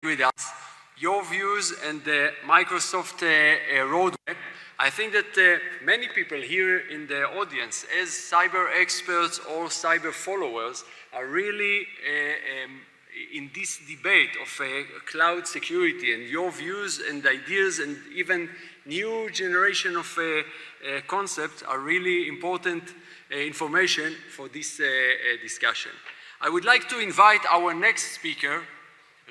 with us your views and the Microsoft roadmap. I think that many people here in the audience, as cyber experts or cyber followers, are really in this debate of cloud security, and your views and ideas and even new generation of concepts are really important information for this discussion. I would like to invite our next speaker,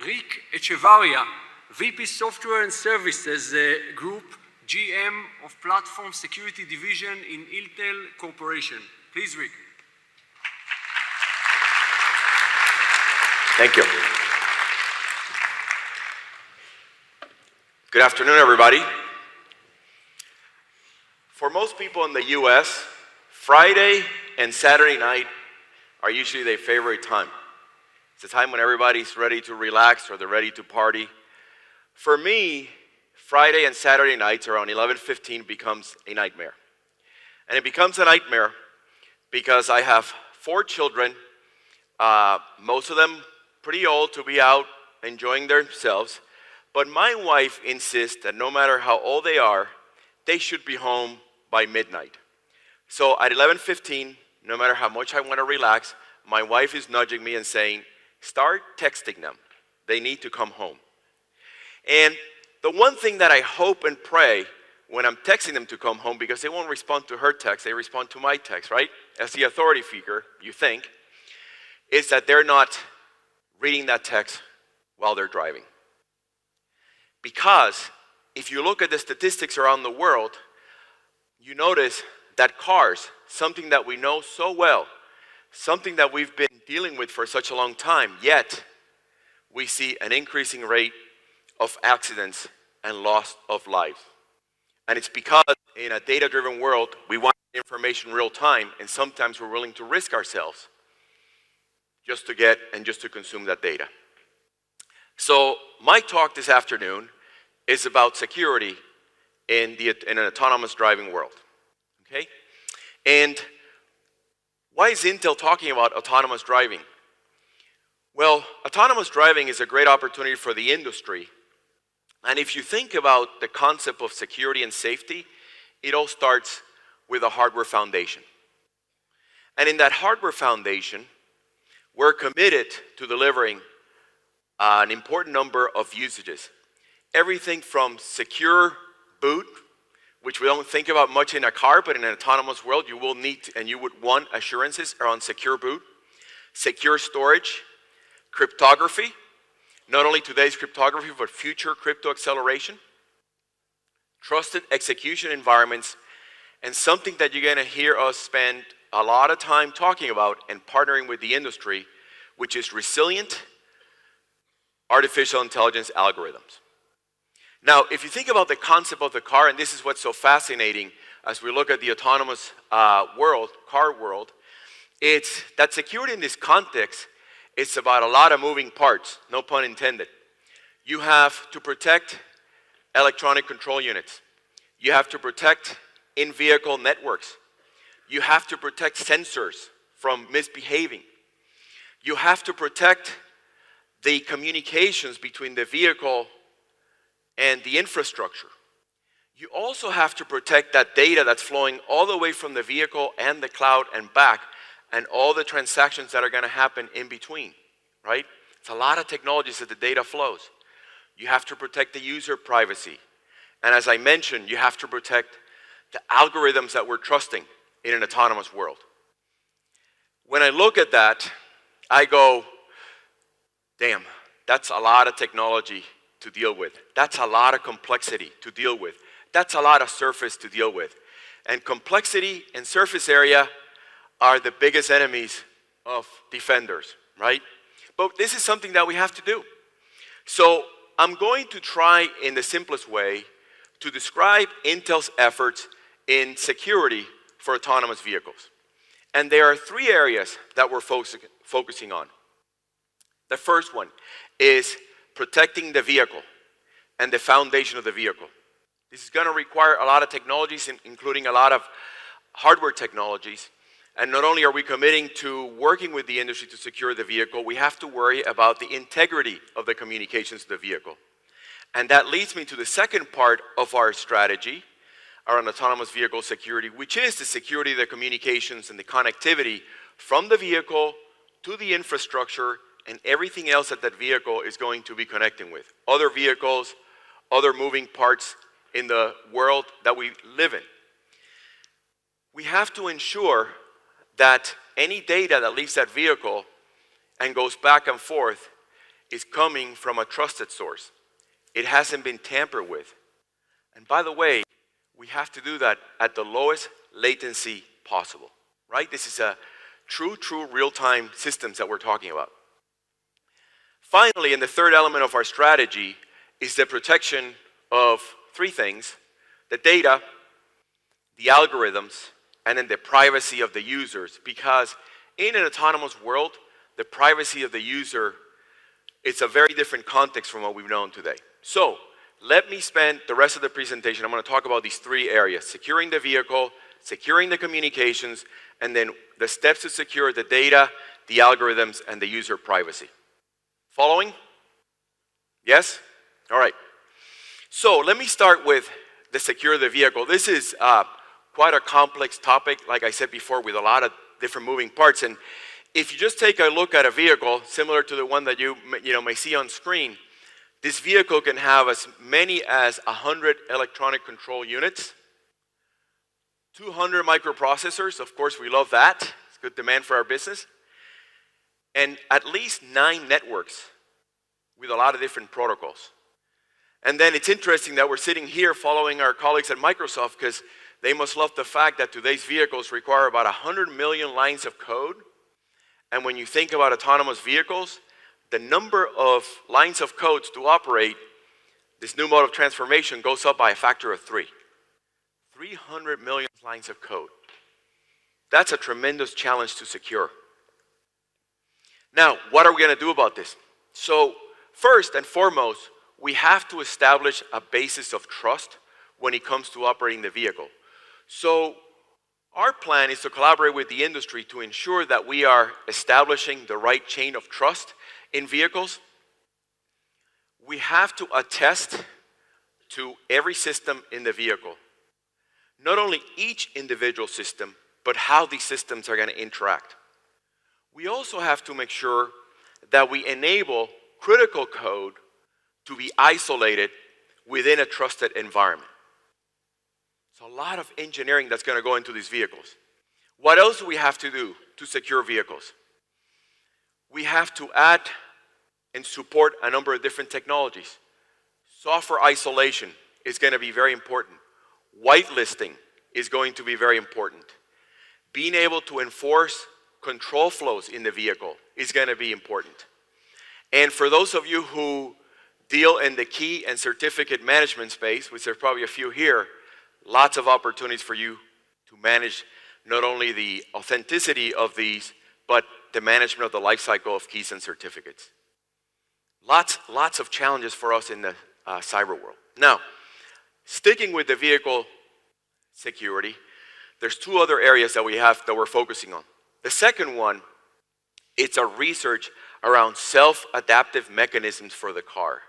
Rick Echevarria, VP Software and Services Group, GM of Platform Security Division in Intel Corporation. Please, Rick. Thank you. Good afternoon, everybody. For most people in the US, Friday and Saturday night are usually their favorite time. It's a time when everybody's ready to relax or they're ready to party. For me, Friday and Saturday nights around 11:15 becomes a nightmare. And it becomes a nightmare because I have 4 children, most of them pretty old to be out enjoying themselves, but my wife insists that no matter how old they are, they should be home by midnight. So at 11:15, no matter how much I want to relax, my wife is nudging me and saying, start texting them. They need to come home. And the one thing that I hope and pray when I'm texting them to come home, because they won't respond to her text, they respond to my text, right? As the authority figure, you think, is that they're not reading that text while they're driving. Because if you look at the statistics around the world, you notice that cars, something that we know so well, something that we've been dealing with for such a long time, yet we see an increasing rate of accidents and loss of life. And it's because in a data-driven world, we want information real time, and sometimes we're willing to risk ourselves just to get and just to consume that data. So my talk this afternoon is about security in an autonomous driving world. Okay? And why is Intel talking about autonomous driving? Well, autonomous driving is a great opportunity for the industry. And if you think about the concept of security and safety, it all starts with a hardware foundation. And in that hardware foundation, we're committed to delivering an important number of usages. Everything from secure boot, which we don't think about much in a car, but in an autonomous world, you will need and you would want assurances around secure boot, secure storage, cryptography, not only today's cryptography, but future crypto acceleration, trusted execution environments, and something that you're going to hear us spend a lot of time talking about and partnering with the industry, which is resilient artificial intelligence algorithms. Now, if you think about the concept of the car, and this is what's so fascinating as we look at the autonomous car world, it's that security in this context, it's about a lot of moving parts, no pun intended. You have to protect electronic control units. You have to protect in-vehicle networks. You have to protect sensors from misbehaving. You have to protect the communications between the vehicle and the infrastructure. You also have to protect that data that's flowing all the way from the vehicle and the cloud and back, and all the transactions that are going to happen in between, right? It's a lot of technologies that the data flows. You have to protect the user privacy. And as I mentioned, you have to protect the algorithms that we're trusting in an autonomous world. When I look at that, I go, damn, that's a lot of technology to deal with. That's a lot of complexity to deal with. That's a lot of surface to deal with. And complexity and surface area are the biggest enemies of defenders, right? But this is something that we have to do. So I'm going to try in the simplest way to describe Intel's efforts in security for autonomous vehicles. And there are 3 areas that we're focusing on. The first one is protecting the vehicle and the foundation of the vehicle. This is going to require a lot of technologies, including a lot of hardware technologies, And not only are we committing to working with the industry to secure the vehicle, we have to worry about the integrity of the communications of the vehicle. And that leads me to the second part of our strategy around autonomous vehicle security, which is the security of the communications and the connectivity from the vehicle to the infrastructure and everything else that that vehicle is going to be connecting with. Other vehicles, other moving parts in the world that we live in. We have to ensure that any data that leaves that vehicle and goes back and forth is coming from a trusted source. It hasn't been tampered with. And by the way, we have to do that at the lowest latency possible, right? This is a true real-time systems that we're talking about. Finally, and the third element of our strategy is the protection of three things: the data, the algorithms, and then the privacy of the users. Because in an autonomous world, the privacy of the user, it's a very different context from what we've known today. So, let me spend the rest of the presentation, I'm going to talk about these three areas: securing the vehicle, securing the communications, and then the steps to secure the data, the algorithms, and the user privacy. Following? Yes? All right. So let me start with the secure the vehicle. This is quite a complex topic, like I said before, with a lot of different moving parts. And if you just take a look at a vehicle similar to the one that you may see on screen, this vehicle can have as many as 100 electronic control units, 200 microprocessors, of course we love that, it's good demand for our business, and at least 9 networks with a lot of different protocols. And then it's interesting that we're sitting here following our colleagues at Microsoft, because they must love the fact that today's vehicles require about 100 million lines of code. And when you think about autonomous vehicles, the number of lines of codes to operate this new mode of transformation goes up by a factor of 3. 300 million lines of code. That's a tremendous challenge to secure. Now, what are we going to do about this? So, first and foremost, we have to establish a basis of trust when it comes to operating the vehicle. So, our plan is to collaborate with the industry to ensure that we are establishing the right chain of trust in vehicles. We have to attest to every system in the vehicle. Not only each individual system, but how these systems are going to interact. We also have to make sure that we enable critical code to be isolated within a trusted environment. It's a lot of engineering that's going to go into these vehicles. What else do we have to do to secure vehicles? We have to add and support a number of different technologies. Software isolation is going to be very important. Whitelisting is going to be very important. Being able to enforce control flows in the vehicle is going to be important. And for those of you who deal in the key and certificate management space, which there's probably a few here, lots of opportunities for you to manage not only the authenticity of these, but the management of the life cycle of keys and certificates. Lots of challenges for us in the cyber world. Now, sticking with the vehicle security, there's 2 other areas that we're focusing on. The second one, it's a research around self-adaptive mechanisms for the car.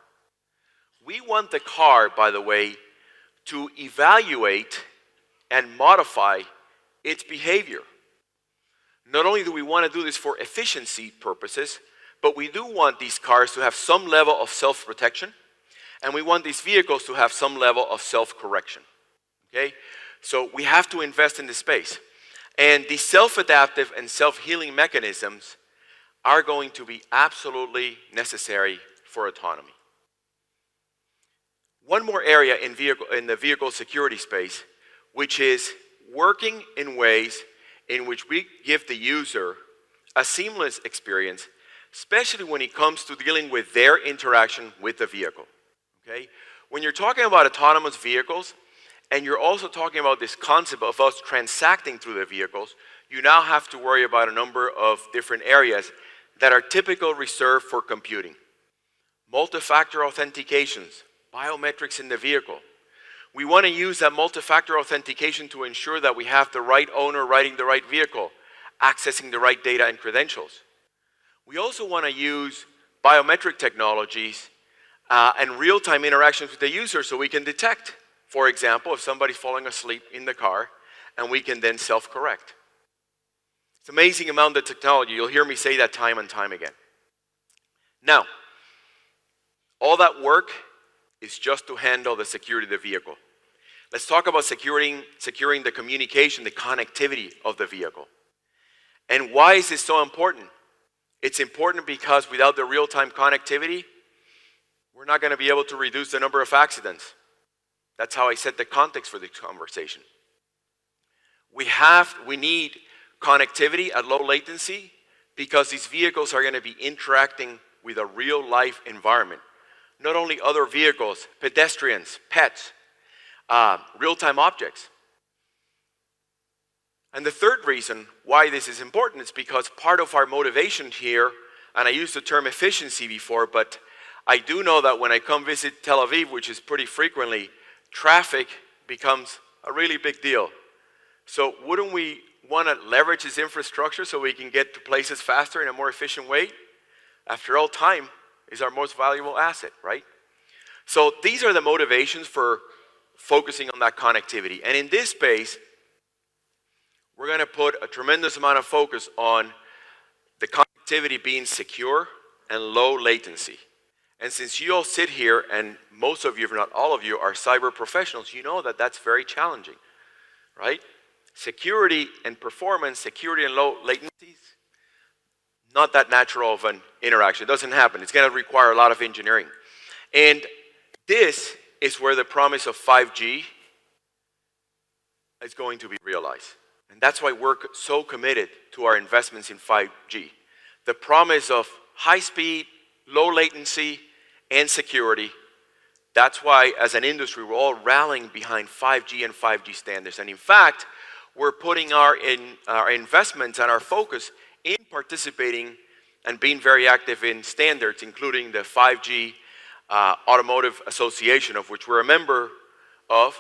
We want the car, by the way, to evaluate and modify its behavior. Not only do we want to do this for efficiency purposes, but we do want these cars to have some level of self-protection, and we want these vehicles to have some level of self-correction. Okay? So we have to invest in this space. And these self-adaptive and self-healing mechanisms are going to be absolutely necessary for autonomy. One more area in the vehicle security space, which is working in ways in which we give the user a seamless experience, especially when it comes to dealing with their interaction with the vehicle. Okay? When you're talking about autonomous vehicles, and you're also talking about this concept of us transacting through the vehicles, you now have to worry about a number of different areas that are typically reserved for computing. Multi-factor authentications, biometrics in the vehicle. We want to use that multi-factor authentication to ensure that we have the right owner riding the right vehicle. accessing the right data and credentials. We also want to use biometric technologies and real-time interactions with the user so we can detect, for example, if somebody's falling asleep in the car, and we can then self-correct. It's an amazing amount of technology. You'll hear me say that time and time again. Now, all that work is just to handle the security of the vehicle. Let's talk about securing the communication, the connectivity of the vehicle. And why is this so important? It's important because without the real-time connectivity, we're not going to be able to reduce the number of accidents. That's how I set the context for this conversation. We need connectivity at low latency because these vehicles are going to be interacting with a real-life environment. Not only other vehicles, pedestrians, pets, real-time objects. And the third reason why this is important is because part of our motivation here, and I used the term efficiency before, but I do know that when I come visit Tel Aviv, which is pretty frequently, traffic becomes a really big deal. So wouldn't we want to leverage this infrastructure so we can get to places faster in a more efficient way? After all, time is our most valuable asset, right? So these are the motivations for focusing on that connectivity. And in this space, we're going to put a tremendous amount of focus on the connectivity being secure and low latency. And since you all sit here, and most of you, if not all of you, are cyber professionals, you know that that's very challenging, right? Security and performance, security and low latencies, not that natural of an interaction. It doesn't happen. It's going to require a lot of engineering. And this is where the promise of 5G is going to be realized. And that's why we're so committed to our investments in 5G. The promise of high speed, low latency, and security. That's why, as an industry, we're all rallying behind 5G and 5G standards. And in fact, we're putting our investments and our focus in participating and being very active in standards, including the 5G Automotive Association, of which we're a member of.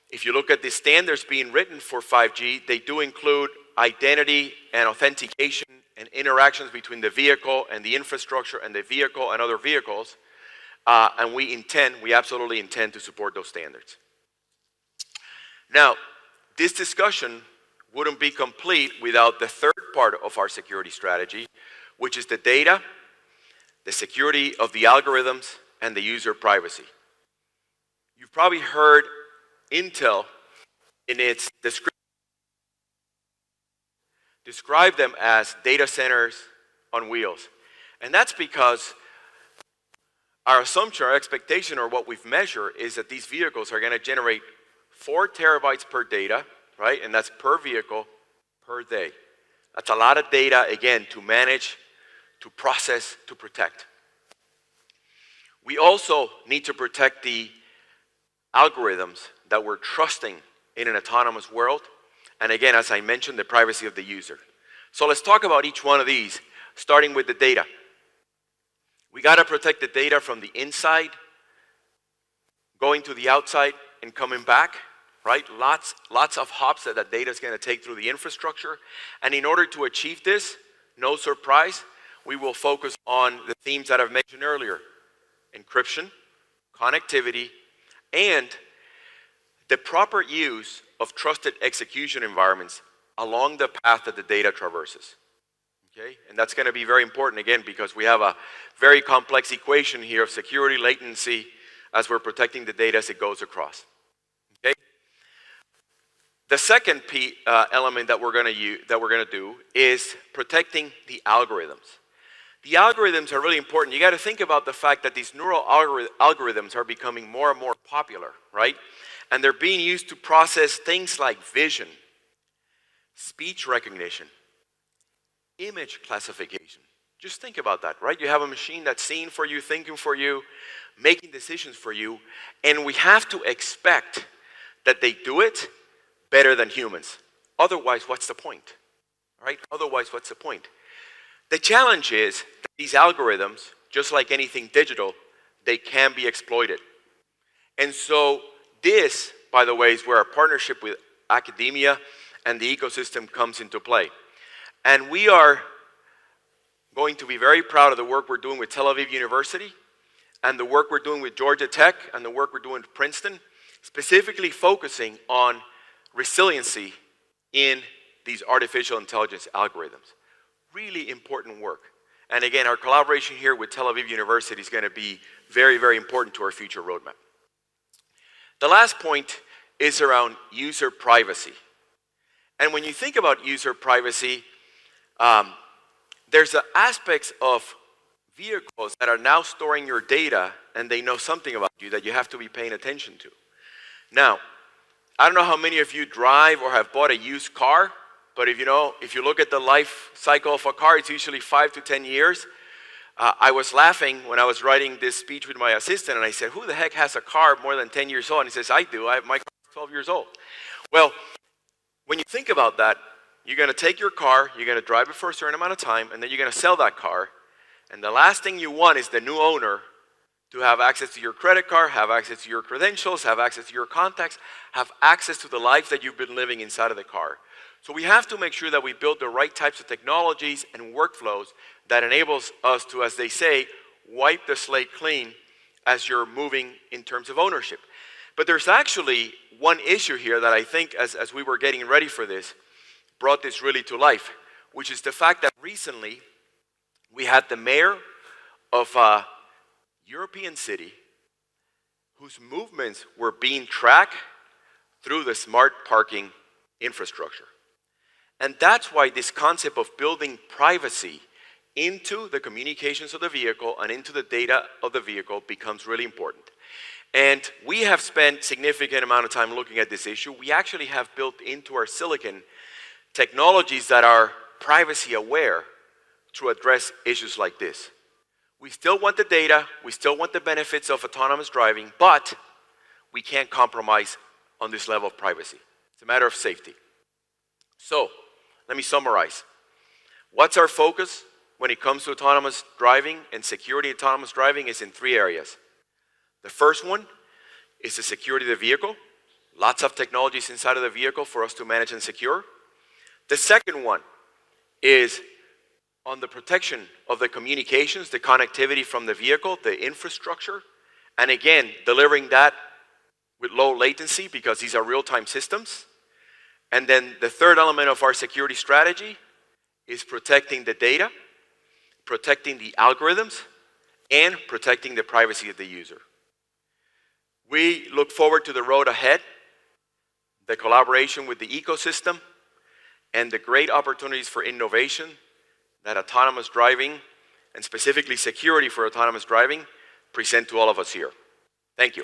If you look at the standards being written for 5G, they do include identity and authentication and interactions between the vehicle and the infrastructure and the vehicle and other vehicles. And we absolutely intend to support those standards. Now, this discussion wouldn't be complete without the third part of our security strategy, which is the data, the security of the algorithms, and the user privacy. You've probably heard Intel in its describe them as data centers on wheels. And that's because our assumption, our expectation, or what we've measured is that these vehicles are going to generate 4 terabytes per data, right? And that's per vehicle, per day. That's a lot of data, again, to manage, to process, to protect. We also need to protect the algorithms that we're trusting in an autonomous world. And again, as I mentioned, the privacy of the user. So let's talk about each one of these, starting with the data. We got to protect the data from the inside, going to the outside, and coming back, right? Lots of hops that that data is going to take through the infrastructure. And in order to achieve this, no surprise, we will focus on the themes that I've mentioned earlier: encryption, connectivity, and the proper use of trusted execution environments along the path that the data traverses. Okay? And that's going to be very important, again, because we have a very complex equation here of security, latency, as we're protecting the data as it goes across. Okay? The second element that we're going to do is protecting the algorithms. The algorithms are really important. You got to think about the fact that these neural algorithms are becoming more and more popular, right? And they're being used to process things like vision, speech recognition, image classification. Just think about that, right? You have a machine that's seeing for you, thinking for you, making decisions for you, and we have to expect that they do it better than humans. Otherwise, what's the point? Right? Otherwise, what's the point? The challenge is that these algorithms, just like anything digital, they can be exploited. And so this, by the way, is where our partnership with academia and the ecosystem comes into play. And we are going to be very proud of the work we're doing with Tel Aviv University and the work we're doing with Georgia Tech and the work we're doing with Princeton, specifically focusing on resiliency in these artificial intelligence algorithms. Really important work. And again, our collaboration here with Tel Aviv University is going to be very, very important to our future roadmap. The last point is around user privacy. And when you think about user privacy, there's aspects of vehicles that are now storing your data and they know something about you that you have to be paying attention to. Now, I don't know how many of you drive or have bought a used car, but if you look at the life cycle of a car, it's usually 5 to 10 years. I was laughing when I was writing this speech with my assistant, and I said, who the heck has a car more than 10 years old? And he says, I do. My car is 12 years old. Well, when you think about that, you're going to take your car, you're going to drive it for a certain amount of time, and then you're going to sell that car. And the last thing you want is the new owner to have access to your credit card, have access to your credentials, have access to your contacts, have access to the life that you've been living inside of the car. So we have to make sure that we build the right types of technologies and workflows that enables us to, as they say, wipe the slate clean as you're moving in terms of ownership. But there's actually one issue here that I think, as we were getting ready for this, brought this really to life, which is the fact that recently we had the mayor of a European city whose movements were being tracked through the smart parking infrastructure. And that's why this concept of building privacy into the communications of the vehicle and into the data of the vehicle becomes really important. And we have spent significant amount of time looking at this issue. We actually have built into our silicon technologies that are privacy aware to address issues like this. We still want the data, we still want the benefits of autonomous driving, but we can't compromise on this level of privacy. It's a matter of safety. So, let me summarize. What's our focus when it comes to autonomous driving and security? Autonomous driving is in 3 areas. The first one is the security of the vehicle. Lots of technologies inside of the vehicle for us to manage and secure. The second one is on the protection of the communications, the connectivity from the vehicle, the infrastructure, and again, delivering that with low latency because these are real-time systems. And then the third element of our security strategy is protecting the data, protecting the algorithms, and protecting the privacy of the user. We look forward to the road ahead, the collaboration with the ecosystem, and the great opportunities for innovation that autonomous driving, and specifically security for autonomous driving, present to all of us here. Thank you.